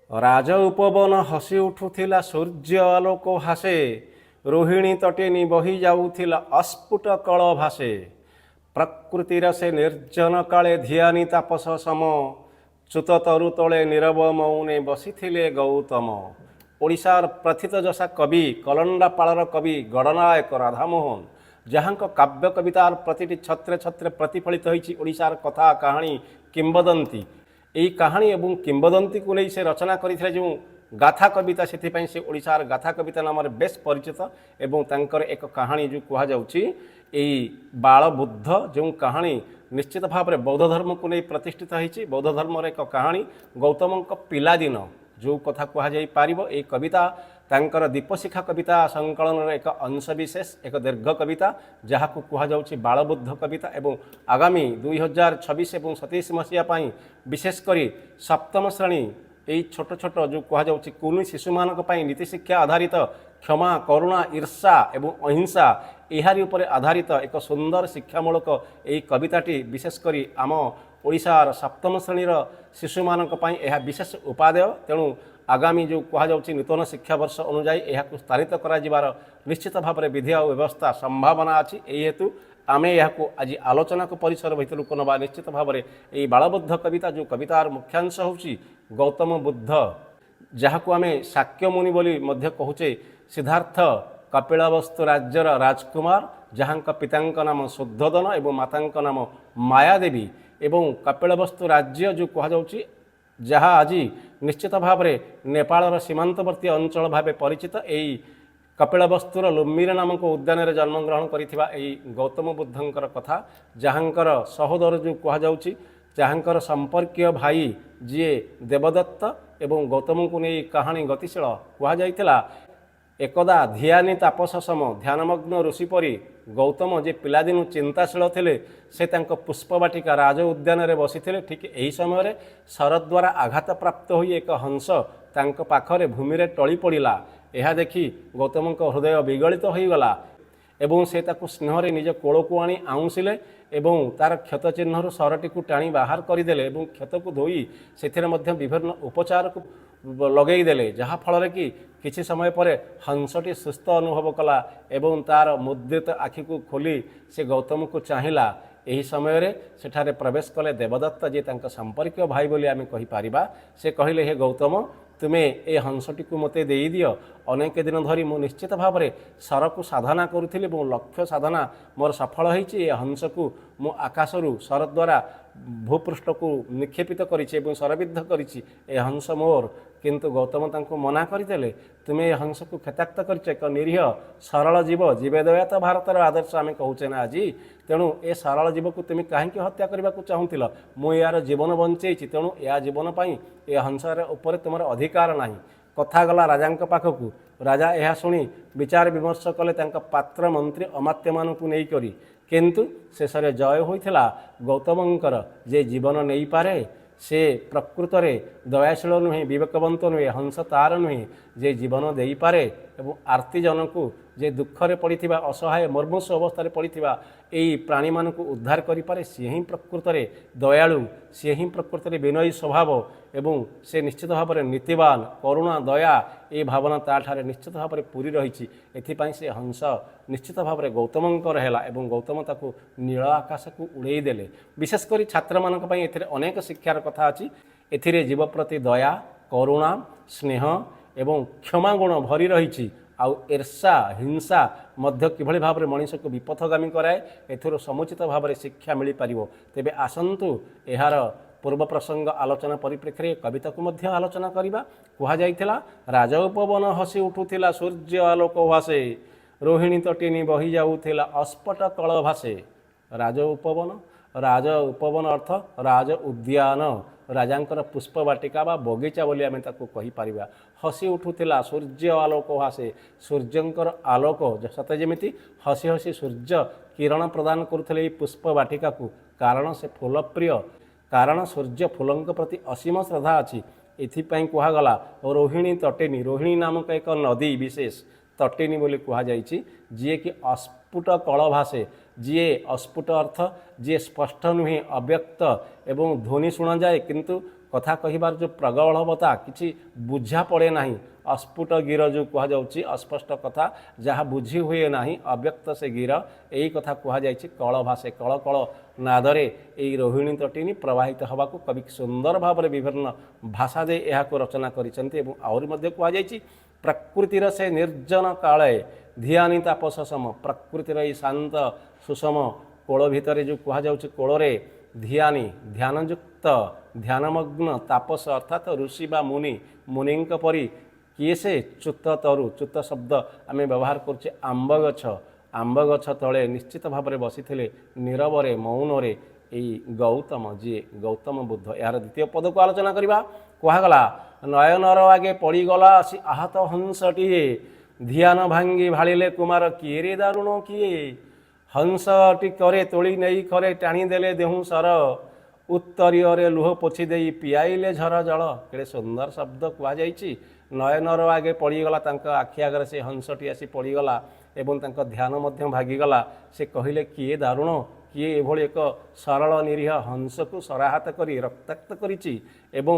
ରାଜ ଉପବନ ହସି ଉଠୁଥିଲା ସୂର୍ଯ୍ୟ ଆଲୋକ ଭାସେ, ରୋହିଣୀ ତଟେନି ବହି ଯାଉଥିଲା ଅସ୍ଫୁଟ କଳ ଭାସେ। ପ୍ରକୃତିର ସେ ନିର୍ଜନ କାଳେ ଧିଆନି ତାପସ ସମ, ଚ୍ୟୁତ ତରୁ ତଳେ ନୀରବ ମୌନେ ବସିଥିଲେ ଗୌତମ। ଓଡ଼ିଶାର ପ୍ରଥିତ ଯଶା କବି କଲଣ୍ଡାପାଳର କବି ଗଡ଼ନାୟକ ରାଧାମୋହନ, ଯାହାଙ୍କ କାବ୍ୟ କବିତାର ପ୍ରତିଟି ଛତ୍ରେ ଛତ୍ରେ ପ୍ରତିଫଳିତ ହୋଇଛି ଓଡ଼ିଶାର କଥା କାହାଣୀ କିମ୍ବଦନ୍ତୀ। ଏହି କାହାଣୀ ଏବଂ କିମ୍ବଦନ୍ତୀକୁ ନେଇ ସେ ରଚନା କରିଥିଲେ ଯେଉଁ ଗାଥା କବିତା, ସେଥିପାଇଁ ସେ ଓଡ଼ିଶାର ଗାଥା କବିତା ନାମରେ ବେଶ ପରିଚିତ। ଏବଂ ତାଙ୍କର ଏକ କାହାଣୀ ଯେଉଁ କୁହାଯାଉଛି ଏହି ବାଳ ବୁଦ୍ଧ, ଯେଉଁ କାହାଣୀ ନିଶ୍ଚିତ ଭାବରେ ବୌଦ୍ଧ ଧର୍ମକୁ ନେଇ ପ୍ରତିଷ୍ଠିତ ହୋଇଛି। ବୌଦ୍ଧ ଧର୍ମର ଏକ କାହାଣୀ, ଗୌତମଙ୍କ ପିଲାଦିନ ଯେଉଁ କଥା କୁହାଯାଇପାରିବ। ଏହି କବିତା ତାଙ୍କର ଦୀପଶିଖା କବିତା ସଂକଳନର ଏକ ଅଂଶବିଶେଷ, ଏକ ଦୀର୍ଘ କବିତା ଯାହାକୁ କୁହାଯାଉଛି ବାଳବୁଦ୍ଧ କବିତା। ଏବଂ ଆଗାମୀ 2026 ଏବଂ 27 ମସିହା ପାଇଁ ବିଶେଷ କରି ସପ୍ତମ ଶ୍ରେଣୀ এই ছোট ছোট যে কুহযাচ্ছে কুনি শিশুମାନଙ୍କ ପାଇଁ নীতিশিକ୍ଷା আধারিত ক্ষমা, করুণা, ঈর্ষা এবং অহিংসা এহারি উপরে আধারিত এক সুন্দর শিক্ষামূলক এই কবিতাটি বিশেষ করে আম ওড়িশার সপ্তম শ্রেণীর শিশুମାନଙ୍କ ପାଇଁ ଏହା বিশেষ উপাদেয়। তেণু আগামী যে কুহযাচ্ছে নূতন শিক্ষাবর্ষ অনুযায়ী এহাକୁ স্থানিত କରାଯିବାର নিশ্চিত ভাবে বিধি ଆଉ ବ୍ୟବସ୍ଥା সম্ভাবনা ଅଛି। এই হেতু ଆମେ ଏହାକୁ ଆଜି ଆଲୋଚନାକୁ ପରିସର ଭିତରକୁ ନେବା ନିଶ୍ଚିତ ଭାବରେ। ଏହି ବାଳବୁଦ୍ଧ କବିତା ଯେଉଁ କବିତାର ମୁଖ୍ୟାଂଶ ହେଉଛି ଗୌତମ ବୁଦ୍ଧ, ଯାହାକୁ ଆମେ ଶାକ୍ୟମୁନି ବୋଲି ମଧ୍ୟ କହୁଛେ। ସିଦ୍ଧାର୍ଥ କପିଳବସ୍ତୁ ରାଜ୍ୟର ରାଜକୁମାର, ଯାହାଙ୍କ ପିତାଙ୍କ ନାମ ଶୁଦ୍ଧୋଦନ ଏବଂ ମାତାଙ୍କ ନାମ ମାୟାଦେବୀ। ଏବଂ କପିଳବସ୍ତୁ ରାଜ୍ୟ ଯେଉଁ କୁହାଯାଉଛି, ଯାହା ଆଜି ନିଶ୍ଚିତ ଭାବରେ ନେପାଳର ସୀମାନ୍ତବର୍ତ୍ତୀ ଅଞ୍ଚଳ ଭାବେ ପରିଚିତ। ଏହି କପିଳବସ୍ତୁର ଲୁମ୍ବିର ନାମକ ଉଦ୍ୟାନରେ ଜନ୍ମଗ୍ରହଣ କରିଥିବା ଏହି ଗୌତମ ବୁଦ୍ଧଙ୍କର କଥା, ଯାହାଙ୍କର ସହୋଦର ଯେଉଁ କୁହାଯାଉଛି, ଯାହାଙ୍କର ସମ୍ପର୍କୀୟ ଭାଇ ଯିଏ ଦେବଦତ୍ତ ଏବଂ ଗୌତମଙ୍କୁ ନେଇ କାହାଣୀ ଗତିଶୀଳ କୁହାଯାଇଥିଲା। ଏକଦା ଧିଆନି ତାପସ ସମ, ଧ୍ୟାନମଗ୍ନ ଋଷି ପରି ଗୌତମ ଯେ ପିଲାଦିନୁ ଚିନ୍ତାଶୀଳ ଥିଲେ, ସେ ତାଙ୍କ ପୁଷ୍ପବାଟିକା ରାଜ ଉଦ୍ୟାନରେ ବସିଥିଲେ। ଠିକ୍ ଏହି ସମୟରେ ଶରତ ଦ୍ୱାରା ଆଘାତପ୍ରାପ୍ତ ହୋଇ ଏକ ହଂସ ତାଙ୍କ ପାଖରେ ଭୂମିରେ ଟଳି ପଡ଼ିଲା। ଏହା ଦେଖି ଗୌତମଙ୍କ ହୃଦୟ ବିଗଳିତ ହୋଇଗଲା ଏବଂ ସେ ତାକୁ ସ୍ନେହରେ ନିଜ କୋଳକୁ ଆଣି ଆଉଁସିଲେ ଏବଂ ତାର କ୍ଷତ ଚିହ୍ନରୁ ଶରଟିକୁ ଟାଣି ବାହାର କରିଦେଲେ ଏବଂ କ୍ଷତକୁ ଧୋଇ ସେଥିରେ ମଧ୍ୟ ବିଭିନ୍ନ ଉପଚାରକୁ ଲଗେଇଦେଲେ, ଯାହାଫଳରେ କି କିଛି ସମୟ ପରେ ହଂସଟି ସୁସ୍ଥ ଅନୁଭବ କଲା ଏବଂ ତାର ମୁଦ୍ରିତ ଆଖିକୁ ଖୋଲି ସେ ଗୌତମକୁ ଚାହିଁଲା। ଏହି ସମୟରେ ସେଠାରେ ପ୍ରବେଶ କଲେ ଦେବଦତ୍ତ, ଯିଏ ତାଙ୍କ ସମ୍ପର୍କୀୟ ଭାଇ ବୋଲି ଆମେ କହିପାରିବା। ସେ କହିଲେ, ହେ ଗୌତମ, ତୁମେ ଏ ହଂସଟିକୁ ମୋତେ ଦେଇଦିଅ। ଅନେକ ଦିନ ଧରି ମୁଁ ନିଶ୍ଚିତ ଭାବରେ ଶରକୁ ସାଧନା କରୁଥିଲି ଏବଂ ଲକ୍ଷ୍ୟ ସାଧନା ମୋର ସଫଳ ହୋଇଛି। ଏ ହଂସକୁ ମୁଁ ଆକାଶରୁ ଶର ଦ୍ୱାରା ଭୂପୃଷ୍ଠକୁ ନିକ୍ଷେପିତ କରିଛି ଏବଂ ଶରବିଦ୍ଧ କରିଛି। ଏ ହଂସ ମୋର। କିନ୍ତୁ ଗୌତମ ତାଙ୍କୁ ମନା କରିଦେଲେ, ତୁମେ ଏ ହଂସକୁ କ୍ଷତାକ୍ତ କରିଛ, ଏକ ନିରୀହ ସରଳ ଜୀବ, ଜୀବେଦୟା ତ ଭାରତର ଆଦର୍ଶ ଆମେ କହୁଛେ ନା ଆଜି। ତେଣୁ ଏ ସରଳ ଜୀବକୁ ତୁମେ କାହିଁକି ହତ୍ୟା କରିବାକୁ ଚାହୁଁଥିଲ? ମୁଁ ଏହାର ଜୀବନ ବଞ୍ଚେଇଛି, ତେଣୁ ଏହା ଜୀବନ ପାଇଁ ଏ ହଂସର ଉପରେ ତୁମର ଅଧିକାର ନାହିଁ। କଥା ଗଲା ରାଜାଙ୍କ ପାଖକୁ। ରାଜା ଏହା ଶୁଣି ବିଚାର ବିମର୍ଶ କଲେ ତାଙ୍କ ପାତ୍ର ମନ୍ତ୍ରୀ ଅମାତ୍ୟମାନଙ୍କୁ ନେଇକରି। କିନ୍ତୁ ଶେଷରେ ଜୟ ହୋଇଥିଲା ଗୌତମଙ୍କର। ଯେ ଜୀବନ ନେଇପାରେ ସେ ପ୍ରକୃତରେ ଦୟାଶୀଳ ନୁହେଁ, ବିବେକବନ୍ତ ନୁହେଁ, ହଂସ ତାର ନୁହେଁ। ଯେ ଜୀବନ ଦେଇପାରେ ଏବଂ ଆର୍ତ୍ତିଜନକୁ, ଯେ ଦୁଃଖରେ ପଡ଼ିଥିବା, ଅସହାୟ ମୁମୂର୍ଷୁ ଅବସ୍ଥାରେ ପଡ଼ିଥିବା ଏହି ପ୍ରାଣୀମାନଙ୍କୁ ଉଦ୍ଧାର କରିପାରେ, ସିଏ ହିଁ ପ୍ରକୃତରେ ଦୟାଳୁ, ସିଏ ହିଁ ପ୍ରକୃତରେ ବିନୟୀ ସ୍ୱଭାବ ଏବଂ ସେ ନିଶ୍ଚିତ ଭାବରେ ନୀତିବାନ, କରୁଣା, ଦୟା ଏହି ଭାବନା ତାଠାରେ ନିଶ୍ଚିତ ଭାବରେ ପୁରୀ ରହିଛି। ଏଥିପାଇଁ ସେ ହଂସ ନିଶ୍ଚିତ ଭାବରେ ଗୌତମଙ୍କର ହେଲା ଏବଂ ଗୌତମ ତାକୁ ନୀଳ ଆକାଶକୁ ଉଡ଼େଇ ଦେଲେ। ବିଶେଷ କରି ଛାତ୍ରମାନଙ୍କ ପାଇଁ ଏଥିରେ ଅନେକ ଶିକ୍ଷାର କଥା ଅଛି। ଏଥିରେ ଜୀବ ପ୍ରତି ଦୟା, କରୁଣା, ସ୍ନେହ ଏବଂ କ୍ଷମା ଗୁଣ ଭରି ରହିଛି। ଆଉ ଈର୍ଷା, ହିଂସା ମଧ୍ୟ କିଭଳି ଭାବରେ ମଣିଷକୁ ବିପଥଗାମୀ କରାଏ, ଏଥିରୁ ସମୁଚିତ ଭାବରେ ଶିକ୍ଷା ମିଳିପାରିବ। ତେବେ ଆସନ୍ତୁ ଏହାର ପୂର୍ବ ପ୍ରସଙ୍ଗ ଆଲୋଚନା ପରିପ୍ରେକ୍ଷୀରେ କବିତାକୁ ମଧ୍ୟ ଆଲୋଚନା କରିବା। କୁହାଯାଇଥିଲା, ରାଜ ଉପବନ ହସି ଉଠୁଥିଲା ସୂର୍ଯ୍ୟ ଆଲୋକ ଭାସେ, ରୋହିଣୀ ତଟିନୀ ବହି ଯାଉଥିଲା ଅସ୍ଫୁଟ କଳ ଭାସେ। ରାଜ ଉପବନ, ରାଜ ଉପବନ ଅର୍ଥ ରାଜ ଉଦ୍ୟାନ, ରାଜାଙ୍କର ପୁଷ୍ପବାଟିକା ବା ବଗିଚା ବୋଲି ଆମେ ତାକୁ କହିପାରିବା। ହସି ଉଠୁଥିଲା ସୂର୍ଯ୍ୟ ଆଲୋକ ଭାସେ, ସୂର୍ଯ୍ୟଙ୍କର ଆଲୋକ ସତେ ଯେମିତି ହସି ହସି ସୂର୍ଯ୍ୟ କିରଣ ପ୍ରଦାନ କରୁଥିଲେ ଏହି ପୁଷ୍ପବାଟିକାକୁ। କାରଣ ସେ ଫୁଲପ୍ରିୟ, କାରଣ ସୂର୍ଯ୍ୟ ଫୁଲଙ୍କ ପ୍ରତି ଅସୀମ ଶ୍ରଦ୍ଧା ଅଛି। ଏଥିପାଇଁ କୁହାଗଲା ରୋହିଣୀ ତଟିନୀ। ରୋହିଣୀ ନାମକ ଏକ ନଦୀ ବିଶେଷ ତଟିନୀ ବୋଲି କୁହାଯାଇଛି, ଯିଏକି ଅସ୍ଫୁଟ କଳ ଭାସେ। ଯିଏ ଅସ୍ଫୁଟ ଅର୍ଥ ଯିଏ ସ୍ପଷ୍ଟ ନୁହେଁ, ଅବ୍ୟକ୍ତ ଏବଂ ଧ୍ୱନି ଶୁଣାଯାଏ କିନ୍ତୁ କଥା କହିବାର ଯେଉଁ ପ୍ରଗଳଭତା କିଛି ବୁଝା ପଡ଼େ ନାହିଁ, ଅସ୍ଫୁଟ ଗୀର ଯେଉଁ କୁହାଯାଉଛି, ଅସ୍ପଷ୍ଟ କଥା ଯାହା ବୁଝି ହୁଏ ନାହିଁ, ଅବ୍ୟକ୍ତ ସେ ଗୀର, ଏହି କଥା କୁହାଯାଇଛି କଳ ଭାଷେ। କଳ କଳ ନାଦରେ ଏହି ରୋହିଣୀ ତଟିନୀ ପ୍ରବାହିତ ହେବାକୁ କବି ସୁନ୍ଦର ଭାବରେ ବିଭିନ୍ନ ଭାଷା ଦେଇ ଏହାକୁ ରଚନା କରିଛନ୍ତି। ଏବଂ ଆହୁରି ମଧ୍ୟ କୁହାଯାଇଛି ପ୍ରକୃତିର ସେ ନିର୍ଜନ କାଳେ ଧିଆନି ତାପସ ସମ। ପ୍ରକୃତିର ଏହି ଶାନ୍ତ ସୁଷମ କୋଳ ଭିତରେ ଯେଉଁ କୁହାଯାଉଛି, କୋଳରେ ଧିଆନି ଧ୍ୟାନଯୁକ୍ତ ଧ୍ୟାନମଗ୍ନ ତାପସ ଅର୍ଥାତ୍ ଋଷି ବା ମୁନିଙ୍କ ପରି କିଏ ସେ? ଚ୍ୟୁତ ତରୁ। ଚ୍ୟୁତ ଶବ୍ଦ ଆମେ ବ୍ୟବହାର କରୁଛେ ଆମ୍ବ ଗଛ ତଳେ ନିଶ୍ଚିତ ଭାବରେ ବସିଥିଲେ ନୀରବରେ ମୌନରେ ଏଇ ଗୌତମ, ଯିଏ ଗୌତମ ବୁଦ୍ଧ। ଏହାର ଦ୍ୱିତୀୟ ପଦକୁ ଆଲୋଚନା କରିବା। କୁହାଗଲା ନୟନର ଆଗେ ପଡ଼ିଗଲା ଆସି ଆହତ ହଂସଟିଏ, ଧ୍ୟାନ ଭାଙ୍ଗି ଭାଳିଲେ କୁମାର କିଏ ରେ ଦାରୁଣ କିଏ। ହଂସଟି କରେ ତୋଳି ନେଇ ଖରେ ଟାଣିଦେଲେ ଦେହୁଁ ସର, ଉତ୍ତରୀୟରେ ଲୁହ ପୋଛି ଦେଇ ପିଆଇଲେ ଝର ଜଳ। କେଡ଼େ ସୁନ୍ଦର ଶବ୍ଦ କୁହାଯାଇଛି। ନୟନର ଆଗେ ପଡ଼ିଗଲା, ତାଙ୍କ ଆଖି ଆଗରେ ସେ ହଂସଟି ଆସି ପଡ଼ିଗଲା ଏବଂ ତାଙ୍କ ଧ୍ୟାନ ମଧ୍ୟ ଭାଗିଗଲା। ସେ କହିଲେ କିଏ ଦାରୁଣ, କିଏ ଏଭଳି ଏକ ସରଳ ନିରୀହ ହଂସକୁ ସରାହାତ କରି ରକ୍ତାକ୍ତ କରିଛି। ଏବଂ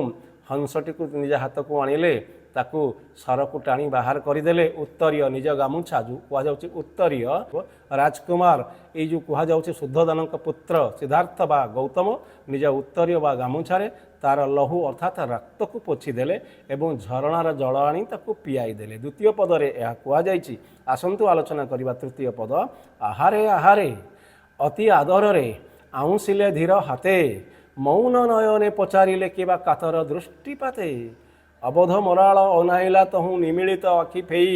ହଂସଟିକୁ ନିଜ ହାତକୁ ଆଣିଲେ, ତାକୁ ସରକୁ ଟାଣି ବାହାର କରିଦେଲେ। ଉତ୍ତରୀୟ ନିଜ ଗାମୁଛା, ଯେଉଁ କୁହାଯାଉଛି ଉତ୍ତରୀୟ, ରାଜକୁମାର ଏଇ ଯେଉଁ କୁହାଯାଉଛି ଶୁଦ୍ଧୋଧନଙ୍କ ପୁତ୍ର ସିଦ୍ଧାର୍ଥ ବା ଗୌତମ ନିଜ ଉତ୍ତରୀୟ ବା ଗାମୁଛାରେ ତାର ଲହୁ ଅର୍ଥାତ୍ ରକ୍ତକୁ ପୋଛିଦେଲେ ଏବଂ ଝରଣାର ଜଳ ଆଣି ତାକୁ ପିଆଇ ଦେଲେ। ଦ୍ୱିତୀୟ ପଦରେ ଏହା କୁହାଯାଇଛି। ଆସନ୍ତୁ ଆଲୋଚନା କରିବା ତୃତୀୟ ପଦ। ଆହାରେ ଆହାରେ ଅତି ଆଦରରେ ଆଉଁସିଲେ ଧୀର ହାତେ, ମୌନ ନୟନେ ପଚାରିଲେ କିବା କାତର ଦୃଷ୍ଟିପାତେ। ଅବୋଧ ମରାଳ ଅନାଇଲା ତହୁଁ ନିମିଳିତ ଆଖି ଫେଇ,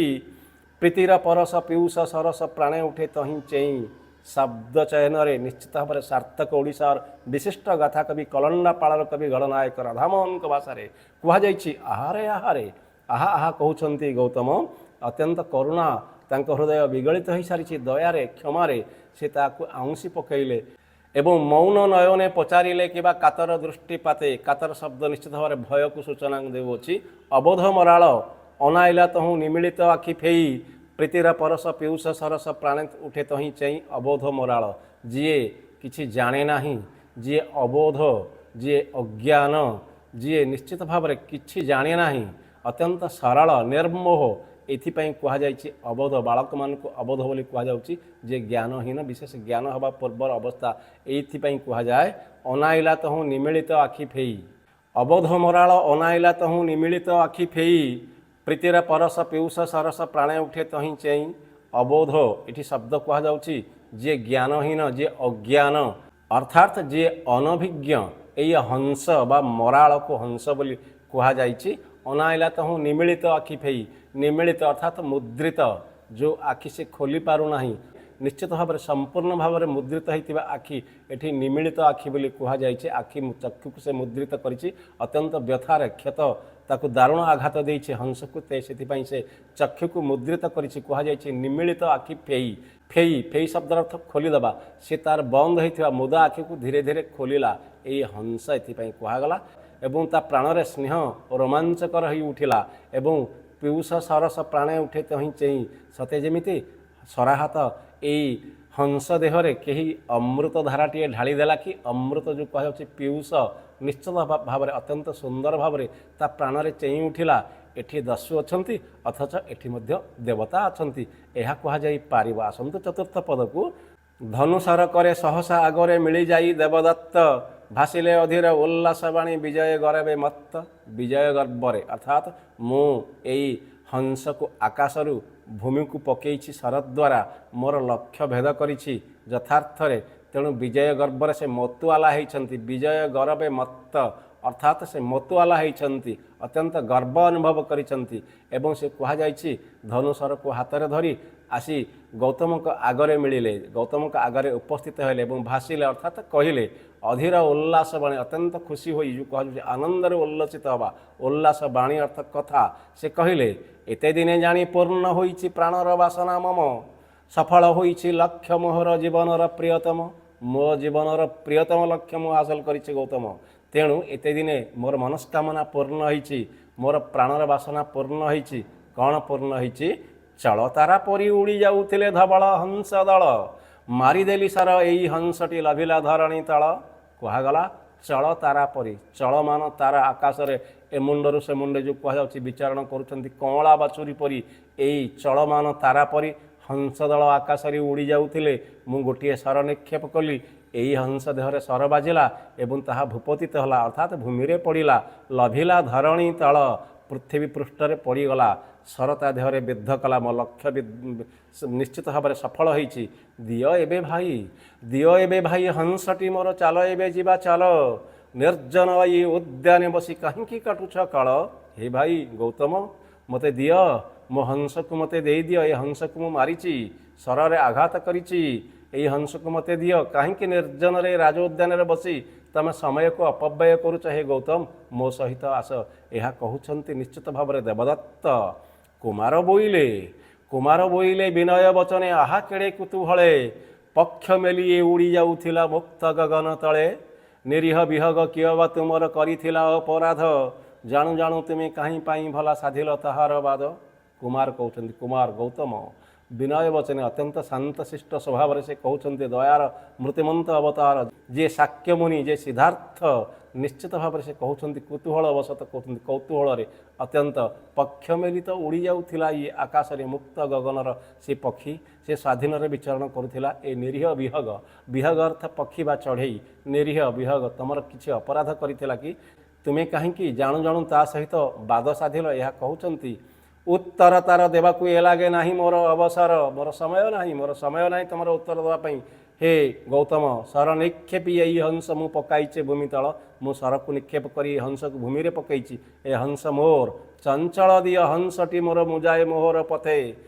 ପ୍ରୀତିର ପରଶ ପିୟୁଷ ସରସ ପ୍ରାଣେ ଉଠେ ତହିଁ ଚେଇଁ। ଶବ୍ଦ ଚୟନରେ ନିଶ୍ଚିତ ଭାବରେ ସାର୍ଥକ ଓଡ଼ିଶାର ବିଶିଷ୍ଟ ଗାଥା କବି କଲଣ୍ଡା ପାଳର କବି ଗଣନାୟକ ରାଧାମୋହନଙ୍କ ଭାଷାରେ କୁହାଯାଇଛି ଆହାରେ ଆହାରେ। ଆହା ଆହା କହୁଛନ୍ତି ଗୌତମ, ଅତ୍ୟନ୍ତ କରୁଣା ତାଙ୍କ ହୃଦୟ ବିଗଳିତ ହୋଇସାରିଛି ଦୟାରେ କ୍ଷମାରେ। ସେ ତାକୁ ଆଉଁସି ପକାଇଲେ ଏବଂ ମୌନ ନୟନେ ପଚାରିଲେ କିବା କାତର ଦୃଷ୍ଟିପାତେ। କାତର ଶବ୍ଦ ନିଶ୍ଚିତ ଭାବରେ ଭୟକୁ ସୂଚନା ଦେଉଅଛି। ଅବୋଧ ମରାଳ ଅନାଇଲା ତହୁଁ ନିମିଳିତ ଆଖି ଫେଇ, ପ୍ରୀତିର ପରଶ ପିୟୁଷ ସରସ ପ୍ରାଣେ ଉଠେ ତହିଁ ଚେଇଁ। ଅବୋଧ ମରାଳ, ଯିଏ କିଛି ଜାଣେ ନାହିଁ, ଯିଏ ଅବୋଧ, ଯିଏ ଅଜ୍ଞାନ, ଯିଏ ନିଶ୍ଚିତ ଭାବରେ କିଛି ଜାଣେ ନାହିଁ, ଅତ୍ୟନ୍ତ ସରଳ ନିର୍ମୋହ, ଏଥିପାଇଁ କୁହାଯାଇଛି ଅବୋଧ। ବାଳକମାନଙ୍କୁ ଅବୋଧ ବୋଲି କୁହାଯାଉଛି, ଯେ ଜ୍ଞାନହୀନ, ବିଶେଷ ଜ୍ଞାନ ହେବା ପୂର୍ବର ଅବସ୍ଥା, ଏଇଥିପାଇଁ କୁହାଯାଏ। ଅନାଇଲା ତହୁଁ ନିମିଳିତ ଆଖି ଫେଇ, ଅବୋଧ ମରାଳ ଅନାଇଲା ତହୁଁ ନିମିଳିତ ଆଖି ଫେଇ, ପ୍ରୀତିର ପରଶ ପିୟୁଷ ସରସ ପ୍ରାଣେ ଉଠେ ତହିଁ ଚେଇଁ। ଅବୋଧ ଏଠି ଶବ୍ଦ କୁହାଯାଉଛି ଯିଏ ଜ୍ଞାନହୀନ, ଯିଏ ଅଜ୍ଞାନ ଅର୍ଥାତ୍ ଯିଏ ଅନଭିଜ୍ଞ। ଏଇ ହଂସ ବା ମରାଳକୁ ହଂସ ବୋଲି କୁହାଯାଇଛି। ଅନାଇଲା ତହୁଁ ନିମିଳିତ ଆଖି ଫେଇ, ନିମିଳିତ ଅର୍ଥାତ୍ ମୁଦ୍ରିତ, ଯେଉଁ ଆଖି ସେ ଖୋଲି ପାରୁନାହିଁ, ନିଶ୍ଚିତ ଭାବରେ ସମ୍ପୂର୍ଣ୍ଣ ଭାବରେ ମୁଦ୍ରିତ ହୋଇଥିବା ଆଖି ଏଠି ନିମିଳିତ ଆଖି ବୋଲି କୁହାଯାଇଛି। ଆଖି ଚକ୍ଷୁକୁ ସେ ମୁଦ୍ରିତ କରିଛି, ଅତ୍ୟନ୍ତ ବ୍ୟଥାରେ କ୍ଷତ, ତାକୁ ଦାରୁଣ ଆଘାତ ଦେଇଛି ହଂସକୁ, ସେଥିପାଇଁ ସେ ଚକ୍ଷୁକୁ ମୁଦ୍ରିତ କରିଛି। କୁହାଯାଇଛି ନିମିଳିତ ଆଖି ଫେଇ। ଫେଇ ଫେଇ ଶବ୍ଦର ଅର୍ଥ ଖୋଲିଦେବା। ସେ ତାର ବନ୍ଦ ହୋଇଥିବା ମୁଦା ଆଖିକୁ ଧୀରେ ଧୀରେ ଖୋଲିଲା, ଏଇ ହଂସ ଏଥିପାଇଁ କୁହାଗଲା। ଏବଂ ତା ପ୍ରାଣରେ ସ୍ନେହ ରୋମାଞ୍ଚକର ହୋଇ ଉଠିଲା ଏବଂ ପିୟୁଷ ସରସ ପ୍ରାଣେ ଉଠେ ତହିଁ ଚେଇଁ। ସତେ ଯେମିତି ସରାହାତ ଏଇ ହଂସ ଦେହରେ କେହି ଅମୃତ ଧାରାଟିଏ ଢାଳିଦେଲା କି ଅମୃତ ଯେଉଁ କୁହାଯାଉଛି ପିୟୁଷ, ନିଶ୍ଚିତ ଭାବରେ ଅତ୍ୟନ୍ତ ସୁନ୍ଦର ଭାବରେ ତା ପ୍ରାଣରେ ଚେଇଁ ଉଠିଲା। ଏଠି ଦସ୍ୟୁ ଅଛନ୍ତି ଅଥଚ ଏଠି ମଧ୍ୟ ଦେବତା ଅଛନ୍ତି, ଏହା କୁହାଯାଇପାରିବ। ଆସନ୍ତୁ ଚତୁର୍ଥ ପଦକୁ। ଧନୁସର କରେ ସହସା ଆଗରେ ମିଳିଯାଇ ଦେବଦତ୍ତ, ଭାସିଲେ ଅଧୀର ଉଲ୍ଲାସ ବାଣୀ ବିଜୟ ଗରବେ ମତ୍ତ। ବିଜୟ ଗର୍ବରେ ଅର୍ଥାତ୍ ମୁଁ ଏଇ ହଂସକୁ ଆକାଶରୁ ଭୂମିକୁ ପକେଇଛି ଶରତ ଦ୍ୱାରା, ମୋର ଲକ୍ଷ୍ୟ ଭେଦ କରିଛି ଯଥାର୍ଥରେ, ତେଣୁ ବିଜୟ ଗର୍ବରେ ସେ ମତୁଆଲା ହେଇଛନ୍ତି। ବିଜୟ ଗରବେ ମତ୍ତ ଅର୍ଥାତ୍ ସେ ମତୁଆଲା ହେଇଛନ୍ତି, ଅତ୍ୟନ୍ତ ଗର୍ବ ଅନୁଭବ କରିଛନ୍ତି। ଏବଂ ସେ କୁହାଯାଇଛି ଧନୁସରକୁ ହାତରେ ଧରି ଆସି ଗୌତମଙ୍କ ଆଗରେ ମିଳିଲେ, ଗୌତମଙ୍କ ଆଗରେ ଉପସ୍ଥିତ ହେଲେ ଏବଂ ଭାସିଲେ ଅର୍ଥାତ୍ କହିଲେ। ଅଧୀର ଉଲ୍ଲାସ ବାଣୀ, ଅତ୍ୟନ୍ତ ଖୁସି ହୋଇ, ଯେଉଁ କୁହାଯାଉଛି ଆନନ୍ଦରେ ଉଲ୍ଲସିତ ହେବା, ଉଲ୍ଲାସ ବାଣୀ ଅର୍ଥ କଥା, ସେ କହିଲେ ଏତେ ଦିନେ ଜାଣି ପୂର୍ଣ୍ଣ ହୋଇଛି ପ୍ରାଣର ବାସନା ମମ, ସଫଳ ହୋଇଛି ଲକ୍ଷ୍ୟ ମୋହର ଜୀବନର ପ୍ରିୟତମ। ମୋ ଜୀବନର ପ୍ରିୟତମ ଲକ୍ଷ୍ୟ ମୁଁ ହାସଲ କରିଛି ଗୌତମ, ତେଣୁ ଏତେ ଦିନେ ମୋର ମନସ୍କାମନା ପୂର୍ଣ୍ଣ ହୋଇଛି, ମୋର ପ୍ରାଣର ବାସନା ପୂର୍ଣ୍ଣ ହୋଇଛି। କ'ଣ ପୂର୍ଣ୍ଣ ହୋଇଛି? ଚଳତାରା ପରି ଉଡ଼ି ଯାଉଥିଲେ ଧବଳ ହଂସ ଦଳ, ମାରିଦେଲି ସାର ଏଇ ହଂସଟି ଲଭିଲା ଧରଣୀ ତଳ। କୁହାଗଲା ଚଳ ତାରା ପରି ଚଳମାନ ତାରା ଆକାଶରେ ଏ ମୁଣ୍ଡରୁ ସେ ମୁଣ୍ଡେ ଯେଉଁ କୁହାଯାଉଛି ବିଚାରଣ କରୁଛନ୍ତି କଅଁଳା ବାଛୁରୀ ପରି ଏଇ ଚଳମାନ ତାରା ପରି ହଂସ ଦଳ ଆକାଶରେ ଉଡ଼ି ଯାଉଥିଲେ। ମୁଁ ଗୋଟିଏ ଶର ନିକ୍ଷେପ କଲି, ଏହି ହଂସ ଦେହରେ ଶର ବାଜିଲା ଏବଂ ତାହା ଭୂପତିତ ହେଲା ଅର୍ଥାତ୍ ଭୂମିରେ ପଡ଼ିଲା। ଲଭିଲା ଧରଣୀ ତଳ, ପୃଥିବୀ ପୃଷ୍ଠରେ ପଡ଼ିଗଲା। ଶର ତା ଦେହରେ ବିଦ୍ଧ କଲା। ମୋ ଲକ୍ଷ୍ୟ ନିଶ୍ଚିତ ଭାବରେ ସଫଳ ହୋଇଛି। ଦିଅ ଏବେ ଭାଇ, ଦିଅ ଏବେ ଭାଇ ହଂସଟି ମୋର, ଚାଲ ଏବେ ଯିବା ଚାଲ। ନିର୍ଜନ ଏଇ ଉଦ୍ୟାନେ ବସି କାହିଁକି କାଟୁଛ କାଳ। ହେ ଭାଇ ଗୌତମ ମୋତେ ଦିଅ, ମୋ ହଂସକୁ ମୋତେ ଦେଇଦିଅ। ଏ ହଂସକୁ ମୁଁ ମାରିଛି, ଶରରେ ଆଘାତ କରିଛି। ଏଇ ହଂସକୁ ମୋତେ ଦିଅ। କାହିଁକି ନିର୍ଜନରେ ରାଜ ଉଦ୍ୟାନରେ ବସି ତମେ ସମୟକୁ ଅପବ୍ୟୟ କରୁଛ। ହେ ଗୌତମ ମୋ ସହିତ ଆସ। ଏହା କହୁଛନ୍ତି ନିଶ୍ଚିତ ଭାବରେ ଦେବଦତ୍ତ। କୁମାର ବୋଇଲେ ବିନୟ ବଚନେ, ଆହା କେଡ଼େ କୁତୁହଳେ। ପକ୍ଷ ମେଲି ଏ ଉଡ଼ି ଯାଉଥିଲା ମୁକ୍ତ ଗଗନ ତଳେ। ନିରୀହ ବିହଗ କିଏ ବା ତୁମର କରିଥିଲା ଅପରାଧ। ଜାଣୁ ଜାଣୁ ତୁମେ କାହିଁ ପାଇଁ ଭଲା ସାଧିଲ ତାହାର ବାଦ। କୁମାର କହୁଛନ୍ତି, କୁମାର ଗୌତମ ବିନୟ ବଚନେ ଅତ୍ୟନ୍ତ ଶାନ୍ତଶିଷ୍ଟ ସ୍ୱଭାବରେ ସେ କହୁଛନ୍ତି, ଦୟାର ମୃତ୍ୟୁମନ୍ତ ଅବତାର ଯିଏ ଶାକ୍ୟମୁନି, ଯେ ସିଦ୍ଧାର୍ଥ, ନିଶ୍ଚିତ ଭାବରେ ସେ କହୁଛନ୍ତି କୁତୁହଳ ବଶତଃ କହୁଛନ୍ତି, କୌତୁହଳରେ ଅତ୍ୟନ୍ତ। ପକ୍ଷ ମେଲିତ ଉଡ଼ି ଯାଉଥିଲା ଇଏ ଆକାଶରେ ମୁକ୍ତ ଗଗନର ସେ ପକ୍ଷୀ, ସେ ସ୍ୱାଧୀନରେ ବିଚରଣ କରୁଥିଲା। ଏ ନିରୀହ ବିହଗ, ବିହଗ ଅର୍ଥ ପକ୍ଷୀ ବା ଚଢ଼େଇ। ନିରୀହ ବିହଗ ତମର କିଛି ଅପରାଧ କରିଥିଲା କି? ତୁମେ କାହିଁକି ଜାଣୁ ଜାଣୁ ତା ସହିତ ବାଦ ସାଧିଲ। ଏହା କହୁଛନ୍ତି ଉତ୍ତର ତାର ଦେବାକୁ ଏ ଲାଗେ ନାହିଁ ମୋର ଅବସର। ମୋର ସମୟ ନାହିଁ ତମର ଉତ୍ତର ଦେବା ପାଇଁ। ହେ ଗୌତମ ଶର ନିକ୍ଷେପି ଏଇ ହଂସ ମୁଁ ପକାଇଛେ ଭୂମି ତଳ। ମୁଁ ଶରକୁ ନିକ୍ଷେପ କରି ଏ ହଂସକୁ ଭୂମିରେ ପକାଇଛି। ଏ ହଂସ ମୋର, ଚଞ୍ଚଳ ଦିଅ ହଂସଟି ମୋର, ମୁଯାଏ ମୋହର ପଥେ।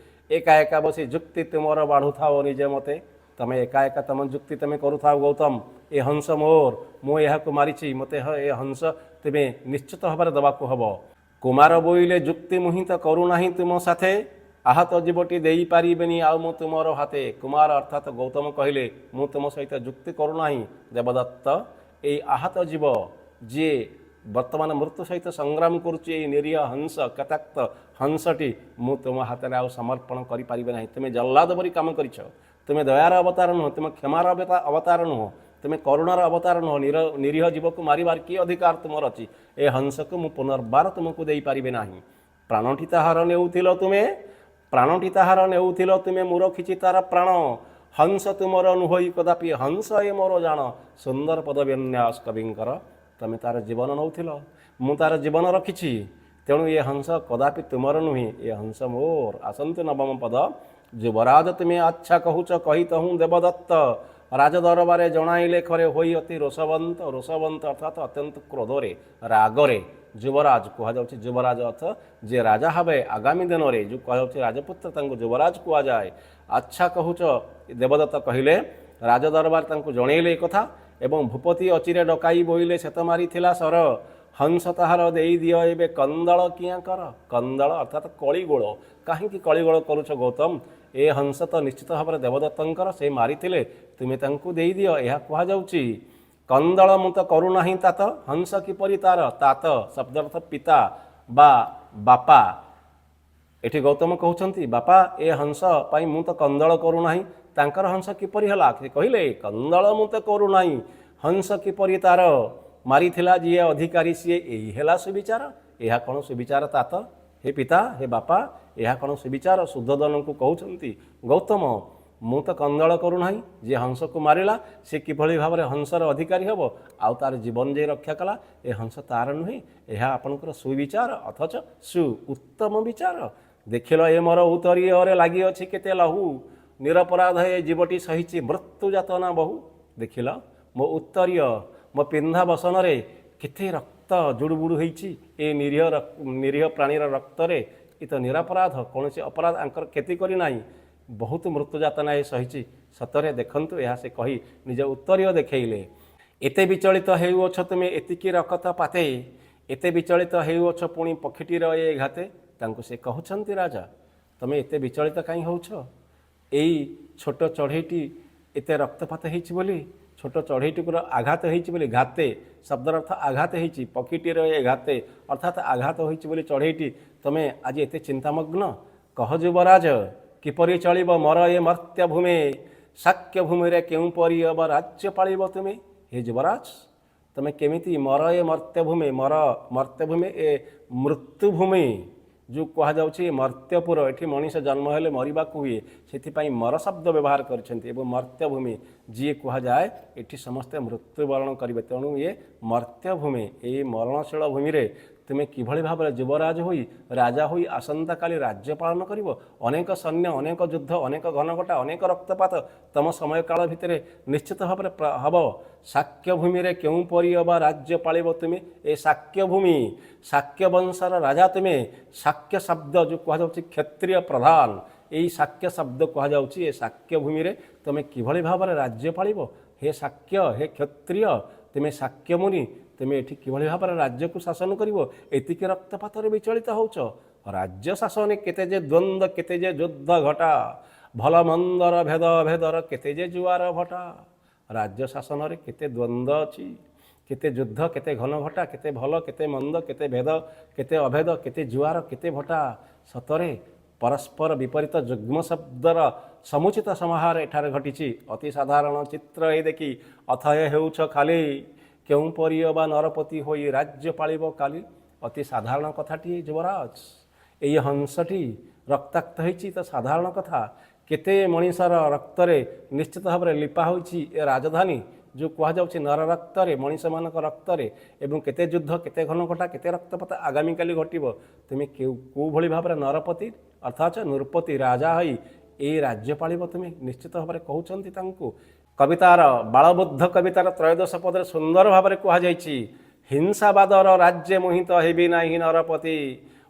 ଏକା ଏକା ବସି ଯୁକ୍ତି ତୁମର ବାଢ଼ୁଥାଅ ନିଜେ ମତେ। ତମେ ଏକା ଏକା ତମ ଯୁକ୍ତି ତମେ କରୁଥାଅ ଗୌତମ। ଏ ହଂସ ମୋର, ମୁଁ ଏହାକୁ ମାରିଛି, ମୋତେ ଏ ହଂସ ତୁମେ ନିଶ୍ଚିତ ଭାବରେ ଦେବାକୁ ହେବ। କୁମାର ବୋଇଲେ ଯୁକ୍ତି ମୁହିଁ ତ କରୁନାହିଁ ତୁମ ସାଥେ। ଆହତ ଜୀବଟି ଦେଇପାରିବେନି ଆଉ ମୁଁ ତୁମର ହାତେ। କୁମାର ଅର୍ଥାତ୍ ଗୌତମ କହିଲେ, ମୁଁ ତୁମ ସହିତ ଯୁକ୍ତି କରୁନାହିଁ ଦେବଦତ୍ତ। ଏଇ ଆହତ ଜୀବ ଯିଏ ବର୍ତ୍ତମାନ ମୃତ୍ୟୁ ସହିତ ସଂଗ୍ରାମ କରୁଛି, ଏଇ ନିରୀହ ହଂସ କତାକ୍ତ ହଂସଟି ମୁଁ ତୁମ ହାତରେ ଆଉ ସମର୍ପଣ କରିପାରିବେ ନାହିଁ। ତୁମେ ଜଲ୍ଲାଦ ପରି କାମ କରିଛ। ତୁମେ ଦୟାର ଅବତାର ନୁହଁ, ତୁମେ କ୍ଷମାର ଅବତାର ନୁହଁ, ତୁମେ କରୁଣାର ଅବତାର ନୁହଁ। ନିରୀହ ଜୀବକୁ ମାରିବାର କି ଅଧିକାର ତୁମର ଅଛି? ଏ ହଂସକୁ ମୁଁ ପୁନର୍ବାର ତୁମକୁ ଦେଇପାରିବେ ନାହିଁ। ପ୍ରାଣଟି ତାହାର ନେଉଥିଲ ତୁମେ, ମୁଁ ରଖିଛି ତାର ପ୍ରାଣ। ହଂସ ତୁମର ନୁହଇ କଦାପି, ହଂସ ଏ ମୋର ଜାଣ। ସୁନ୍ଦର ପଦବିନ୍ୟାସ କବିଙ୍କର। ତମେ ତାର ଜୀବନ ନେଉଥିଲ, ମୁଁ ତାର ଜୀବନ ରଖିଛି। ତେଣୁ ଏ ହଂସ କଦାପି ତୁମର ନୁହେଁ, ଏ ହଂସ ମୋର। ଆସନ୍ତୁ ନବମ ପଦ। ଯୁବରାଜ ତୁମେ ଆଚ୍ଛା କହୁଛ, କହିତହୁଁ ଦେବଦତ୍ତ। ରାଜ ଦରବାରେ ଜଣାଇଲେ ଖରେ ହୋଇ ଅତି ରୋଷବନ୍ତ। ରୋଷବନ୍ତ ଅର୍ଥାତ୍ ଅତ୍ୟନ୍ତ କ୍ରୋଧରେ, ରାଗରେ। ଯୁବରାଜ କୁହାଯାଉଛି, ଯୁବରାଜ ଅର୍ଥ ଯିଏ ରାଜା ହେବେ ଆଗାମୀ ଦିନରେ, ଯେଉଁ କୁହାଯାଉଛି ରାଜପୁତ୍ର ତାଙ୍କୁ ଯୁବରାଜ କୁହାଯାଏ। ଆଚ୍ଛା କହୁଛ ଦେବଦତ୍ତ କହିଲେ, ରାଜ ଦରବାର ତାଙ୍କୁ ଜଣେଇଲେ ଏ କଥା। ଏବଂ ଭୂପତି ଅଚିରେ ଡକାଇ ବୋଇଲେ, ସେତ ମାରିଥିଲା ଶର। ହଂସ ତାହାର ଦେଇଦିଅ ଏବେ କନ୍ଦଳ କିଆଁ କର। କନ୍ଦଳ ଅର୍ଥାତ୍ କଳିଗୋଳ। କାହିଁକି କଳିଗୋଳ କରୁଛ ଗୌତମ? ଏ ହଂସ ତ ନିଶ୍ଚିତ ଭାବରେ ଦେବଦତ୍ତଙ୍କର, ସେ ମାରିଥିଲେ, ତୁମେ ତାଙ୍କୁ ଦେଇଦିଅ, ଏହା କୁହାଯାଉଛି। କନ୍ଦଳ ମୁଁ ତ କରୁନାହିଁ ତାତ। ହଂସ କିପରି ତାର? ତାତ ଶବ୍ଦ ଅର୍ଥ ପିତା ବା ବାପା। ଏଠି ଗୌତମ କହୁଛନ୍ତି, ବାପା ଏ ହଂସ ପାଇଁ ମୁଁ ତ କନ୍ଦଳ କରୁନାହିଁ। ତାଙ୍କର ହଂସ କିପରି ହେଲା? ସେ କହିଲେ, କନ୍ଦଳ ମୁଁ ତ କରୁନାହିଁ, ହଂସ କିପରି ତାର? ମାରିଥିଲା ଯିଏ ଅଧିକାରୀ ସିଏ, ଏଇ ହେଲା ସୁବିଚାର। ଏହା କ'ଣ ସୁବିଚାର ତାତ? ହେ ପିତା, ହେ ବାପା, ଏହା କ'ଣ ସୁବିଚାର? ଶୁଦ୍ଧୋଧନଙ୍କୁ କହୁଛନ୍ତି, ଗୌତମ ମୁଁ ତ କନ୍ଦଳ କରୁନାହିଁ, ଯିଏ ହଂସକୁ ମାରିଲା ସେ କିଭଳି ଭାବରେ ହଂସର ଅଧିକାରୀ ହେବ ଆଉ ତାର ଜୀବନ ଯେ ରକ୍ଷା କଲା, ଏ ହଂସ ତାର ନୁହେଁ। ଏହା ଆପଣଙ୍କର ସୁବିଚାର, ଅଥଚ ଉତ୍ତମ ବିଚାର। ଦେଖିଲ ଏ ମୋର ଉତ୍ତରୀୟରେ ଲାଗିଅଛି କେତେ ଲହୁ। ନିରପରାଧ ଏ ଜୀବଟି ସହିଛି ମୃତ୍ୟୁ ଯାତନା ବହୁ। ଦେଖିଲ ମୋ ଉତ୍ତରୀୟ, ମୋ ପିନ୍ଧା ବସନରେ କେତେ ରକ୍ତ ଜୁଡ଼ୁବୁଡ଼ୁ ହେଇଛି। ଏ ନିରୀହ ପ୍ରାଣୀର ରକ୍ତରେ। ଏ ତ ନିରପରାଧ, କୌଣସି ଅପରାଧ ଆଙ୍କର କ୍ଷତି କରିନାହିଁ। ବହୁତ ମୃତ୍ୟୁ ଯାତନା ଏ ସହିଛି। ସତରେ ଦେଖନ୍ତୁ, ଏହା ସେ କହି ନିଜ ଉତ୍ତରୀୟ ଦେଖେଇଲେ। ଏତେ ବିଚଳିତ ହେଉଅଛ ତୁମେ ଏତିକି ରକତ ପାତେ। ଏତେ ବିଚଳିତ ହେଉଅଛ ପୁଣି ପକ୍ଷୀଟିର ଏ ଘାତେ। ତାଙ୍କୁ ସେ କହୁଛନ୍ତି, ରାଜା ତମେ ଏତେ ବିଚଳିତ କାହିଁ ହେଉଛ? ଏଇ ଛୋଟ ଚଢ଼େଇଟି ଏତେ ରକ୍ତପାତ ହେଇଛି ବୋଲି, ଛୋଟ ଚଢ଼େଇଟିର ଆଘାତ ହେଇଛି ବୋଲି। ଘାତେ ଶବ୍ଦର ଅର୍ଥ ଆଘାତ ହେଇଛି, ପକ୍ଷୀଟିର ଏ ଘାତେ ଅର୍ଥାତ୍ ଆଘାତ ହୋଇଛି ବୋଲି ଚଢ଼େଇଟି, ତମେ ଆଜି ଏତେ ଚିନ୍ତାମଗ୍ନ? କହ ଯୁବରାଜ କିପରି ଚଳିବ ମୋର ଏ ମର୍ତ୍ତ୍ୟ ଭୂମି? ଶାକ୍ୟ ଭୂମିରେ କେଉଁପରି ଅବ ରାଜ୍ୟ ପାଳିବ ତୁମେ? ହେ ଯୁବରାଜ, ତମେ କେମିତି ମର ଏ ମର୍ତ୍ତ୍ୟଭୂମି ମର ମର୍ତ୍ତ୍ୟଭୂମି ଏ ମୃତ୍ୟୁଭୂମି ଯେଉଁ କୁହାଯାଉଛି ମର୍ତ୍ତ୍ୟପୁର ଏଠି ମଣିଷ ଜନ୍ମ ହେଲେ ମରିବାକୁ ହୁଏ ସେଥିପାଇଁ ମର ଶବ୍ଦ ବ୍ୟବହାର କରିଛନ୍ତି ଏବଂ ମର୍ତ୍ତ୍ୟଭୂମି ଯିଏ କୁହାଯାଏ ଏଠି ସମସ୍ତେ ମୃତ୍ୟୁବରଣ କରିବେ ତେଣୁ ଇଏ ମର୍ତ୍ତ୍ୟଭୂମି ଏହି ମରଣଶୀଳ ଭୂମିରେ ତୁମେ କିଭଳି ଭାବରେ ଯୁବରାଜ ହୋଇ ରାଜା ହୋଇ ଆସନ୍ତାକାଲି ରାଜ୍ୟ ପାଳନ କରିବ ଅନେକ ସୈନ୍ୟ ଅନେକ ଯୁଦ୍ଧ ଅନେକ ଘନଘଟା ଅନେକ ରକ୍ତପାତ ତମ ସମୟକାଳ ଭିତରେ ନିଶ୍ଚିତ ଭାବରେ ହେବ ଶାକ୍ୟ ଭୂମିରେ କେଉଁପରି ଅବା ରାଜ୍ୟ ପାଳିବ ତୁମେ ଏ ଶାକ୍ୟ ଭୂମି ଶାକ୍ୟ ବଂଶର ରାଜା ତୁମେ ଶାକ୍ୟ ଶବ୍ଦ ଯେଉଁ କୁହାଯାଉଛି କ୍ଷତ୍ରିୟ ପ୍ରଧାନ ଏହି ଶାକ୍ୟ ଶବ୍ଦ କୁହାଯାଉଛି ଏ ଶାକ୍ୟ ଭୂମିରେ ତୁମେ କିଭଳି ଭାବରେ ରାଜ୍ୟ ପାଳିବ ହେ ଶାକ୍ୟ ହେ କ୍ଷତ୍ରିୟ ତୁମେ ଶାକ୍ୟ ମୁନି ତୁମେ ଏଠି କିଭଳି ଭାବରେ ରାଜ୍ୟକୁ ଶାସନ କରିବ ଏତିକି ରକ୍ତପାତରେ ବିଚଳିତ ହେଉଛ ରାଜ୍ୟ ଶାସନରେ କେତେ ଯେ ଦ୍ୱନ୍ଦ୍ୱ କେତେ ଯେ ଯୁଦ୍ଧ ଘଟା ଭଲ ମନ୍ଦର ଭେଦ ଅଭେଦର କେତେ ଯେ ଜୁଆର ଭଟା ରାଜ୍ୟ ଶାସନରେ କେତେ ଦ୍ୱନ୍ଦ୍ୱ ଅଛି କେତେ ଯୁଦ୍ଧ କେତେ ଘନ ଘଟା କେତେ ଭଲ କେତେ ମନ୍ଦ କେତେ ଭେଦ କେତେ ଅଭେଦ କେତେ ଜୁଆର କେତେ ଭଟା ସତରେ ପରସ୍ପର ବିପରୀତ ଯୁଗ୍ମ ଶବ୍ଦର ସମୁଚିତ ସମାହାର ଏଠାରେ ଘଟିଛି ଅତି ସାଧାରଣ ଚିତ୍ର ଏ ଦେଖି ଅଥୟ ହେଉଛ ଖାଲି କେଉଁପରି ଅବା ନରପତି ହୋଇ ରାଜ୍ୟ ପାଳିବ କାଲି ଅତି ସାଧାରଣ କଥାଟି ଯୁବରାଜ ଏହି ହଂସଟି ରକ୍ତାକ୍ତ ହୋଇଛି ତ ସାଧାରଣ କଥା କେତେ ମଣିଷର ରକ୍ତରେ ନିଶ୍ଚିତ ଭାବରେ ଲିପା ହୋଇଛି ଏ ରାଜଧାନୀ ଯେଉଁ କୁହାଯାଉଛି ନର ରକ୍ତରେ ମଣିଷମାନଙ୍କ ରକ୍ତରେ ଏବଂ କେତେ ଯୁଦ୍ଧ କେତେ ଘନଘଟା କେତେ ରକ୍ତପାତ ଆଗାମୀକାଲି ଘଟିବ ତୁମେ କେଉଁଭଳି ଭାବରେ ନରପତି ଅର୍ଥାତ୍ ନୃପତି ରାଜା ହୋଇ ଏହି ରାଜ୍ୟ ପାଳିବ ତୁମେ ନିଶ୍ଚିତ ଭାବରେ କହୁଛନ୍ତି ତାଙ୍କୁ କବିତାର ବାଳବୁଦ୍ଧ କବିତାର ତ୍ରୟୋଦଶ ପଦରେ ସୁନ୍ଦର ଭାବରେ କୁହାଯାଇଛି ହିଂସାବାଦର ରାଜ୍ୟ ମୋହିତ ହେବି ନାହିଁ ନରପତି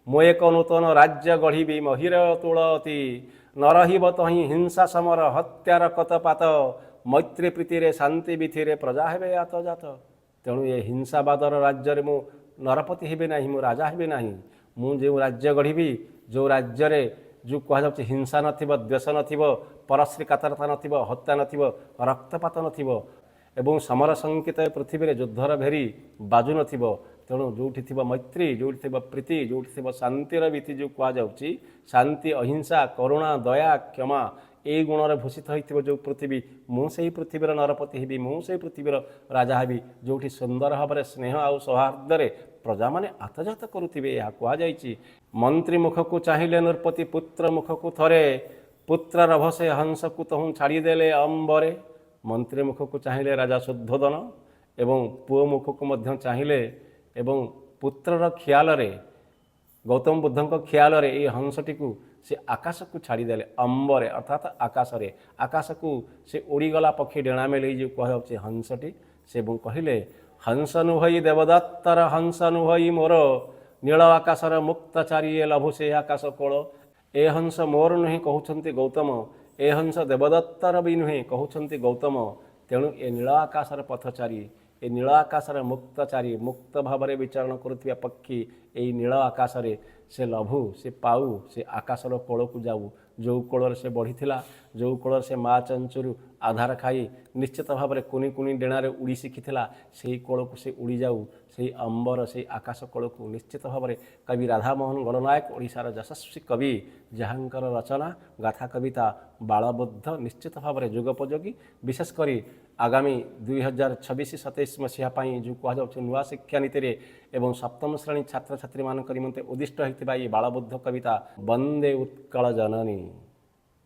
ମୁଁ ଏକ ନୂତନ ରାଜ୍ୟ ଗଢ଼ିବି ମହିର ତୁଳତି ନରହିବ ତହିଁ ହିଂସା ସମର ହତ୍ୟାର କତପାତ ମୈତ୍ରୀ ପ୍ରୀତିରେ ଶାନ୍ତି ବିଥିରେ ପ୍ରଜା ହେବେ ଆତଜାତ ତେଣୁ ଏ ହିଂସାବାଦର ରାଜ୍ୟରେ ମୁଁ ନରପତି ହେବି ନାହିଁ ମୁଁ ରାଜା ହେବି ନାହିଁ ମୁଁ ଯେଉଁ ରାଜ୍ୟ ଗଢ଼ିବି ଯେଉଁ ରାଜ୍ୟରେ ଯେଉଁ କୁହାଯାଉଛି ହିଂସା ନଥିବ ଦ୍ୱେଷ ନଥିବ ପରଶ୍ରୀ କାତରତା ନଥିବ ହତ୍ୟା ନଥିବ ରକ୍ତପାତ ନଥିବ ଏବଂ ସମର ସଙ୍କିତ ପୃଥିବୀରେ ଯୁଦ୍ଧର ଭେରି ବାଜୁ ନଥିବ ତେଣୁ ଯେଉଁଠି ଥିବ ମୈତ୍ରୀ ଯେଉଁଠି ଥିବ ପ୍ରୀତି ଯେଉଁଠି ଥିବ ଶାନ୍ତିର ବିଧି ଯେଉଁ କୁହାଯାଉଛି ଶାନ୍ତି ଅହିଂସା କରୁଣା ଦୟା କ୍ଷମା এই ଗୁଣରେ ଭୂଷିତ ହୋଇଥିବ ଯେଉଁ ପୃଥିବୀ ମୁଁ ସେହି ପୃଥିବୀର ନରପତି ହେବି ମୁଁ ସେହି ପୃଥିବୀର ରାଜା ହେବି ଯେଉଁଠି ସୁନ୍ଦର ଭାବରେ ସ୍ନେହ ଆଉ ସୌହାର୍ଦ୍ଦ୍ୟରେ ପ୍ରଜାମାନେ ଆତଜାତ କରୁଥିବେ ଏହା କୁହାଯାଇଛି ମନ୍ତ୍ରୀ ମୁଖକୁ ଚାହିଁଲେ ନୃପତି ପୁତ୍ର ମୁଖକୁ ଥରେ ପୁତ୍ରର ଭସେ ହଂସକୁ ତହୁଁ ଛାଡ଼ିଦେଲେ ଅମ୍ବରେ ମନ୍ତ୍ରୀ ମୁଖକୁ ଚାହିଁଲେ ରାଜା ଶୁଦ୍ଧୋଦନ ଏବଂ ପୁଅ ମୁଖକୁ ମଧ୍ୟ ଚାହିଁଲେ ଏବଂ ପୁତ୍ରର ଖିଆଲରେ ଗୌତମ ବୁଦ୍ଧଙ୍କ ଖିଆଲରେ ଏହି ହଂସଟିକୁ ସେ ଆକାଶକୁ ଛାଡ଼ିଦେଲେ ଅମ୍ବରେ ଅର୍ଥାତ୍ ଆକାଶକୁ ସେ ଉଡ଼ିଗଲା ପକ୍ଷୀ ଡେଣା ମେଲେଇ ଯେଉଁ କୁହାଯାଉଛି ହଂସଟି ସେ ଏବଂ କହିଲେ ହଂସ ନୁହଇ ଦେବଦତ୍ତର ହଂସ ନୁହଇ ମୋର ନୀଳ ଆକାଶର ମୁକ୍ତଚାରୀ ଏ ଲଭୁ ସେ ଆକାଶ କୋଳ ଏ ହଂସ ମୋର ନୁହେଁ କହୁଛନ୍ତି ଗୌତମ ଏ ହଂସ ଦେବଦତ୍ତର ବି ନୁହେଁ କହୁଛନ୍ତି ଗୌତମ ତେଣୁ ଏ ନୀଳ ଆକାଶର ପଥଚାରୀ ଏ ନୀଳ ଆକାଶର ମୁକ୍ତଚାରୀ ମୁକ୍ତ ଭାବରେ ବିଚରଣ କରୁଥିବା ପକ୍ଷୀ ଏହି ନୀଳ ଆକାଶରେ ସେ ଲଭୁ ସେ ପାଉ ସେ ଆକାଶର କୋଳକୁ ଯାଉ ଯେଉଁ କୋଳରେ ସେ ବଢ଼ିଥିଲା ଯେଉଁ କୋଳରେ ସେ ମା ଚଞ୍ଚରୁ ଆଧାର ଖାଇ ନିଶ୍ଚିତ ଭାବରେ କୁନି କୁନି ଡେଣାରେ ଉଡ଼ି ଶିଖିଥିଲା ସେହି କୋଳକୁ ସେ ଉଡ଼ିଯାଉ ସେହି ଅମ୍ବର ସେହି ଆକାଶ କୋଳକୁ ନିଶ୍ଚିତ ଭାବରେ କବି ରାଧାମୋହନ ଗଣନାୟକ ଓଡ଼ିଶାର ଯଶସ୍ୱୀ କବି ଯାହାଙ୍କର ରଚନା ଗାଥା କବିତା ବାଳବୁଦ୍ଧ ନିଶ୍ଚିତ ଭାବରେ ଯୁଗୋପଯୋଗୀ ବିଶେଷ କରି ଆଗାମୀ 2026-27 ମସିହା ପାଇଁ ଯେଉଁ କୁହାଯାଉଛି ନୂଆ ଶିକ୍ଷାନୀତିରେ ଏବଂ ସପ୍ତମ ଶ୍ରେଣୀ ଛାତ୍ରଛାତ୍ରୀମାନଙ୍କ ନିମନ୍ତେ ଉଦ୍ଦିଷ୍ଟ ହୋଇଥିବା ଏହି ବାଳବୁଦ୍ଧ କବିତା ବନ୍ଦେ ଉତ୍କଳ ଜନନୀ।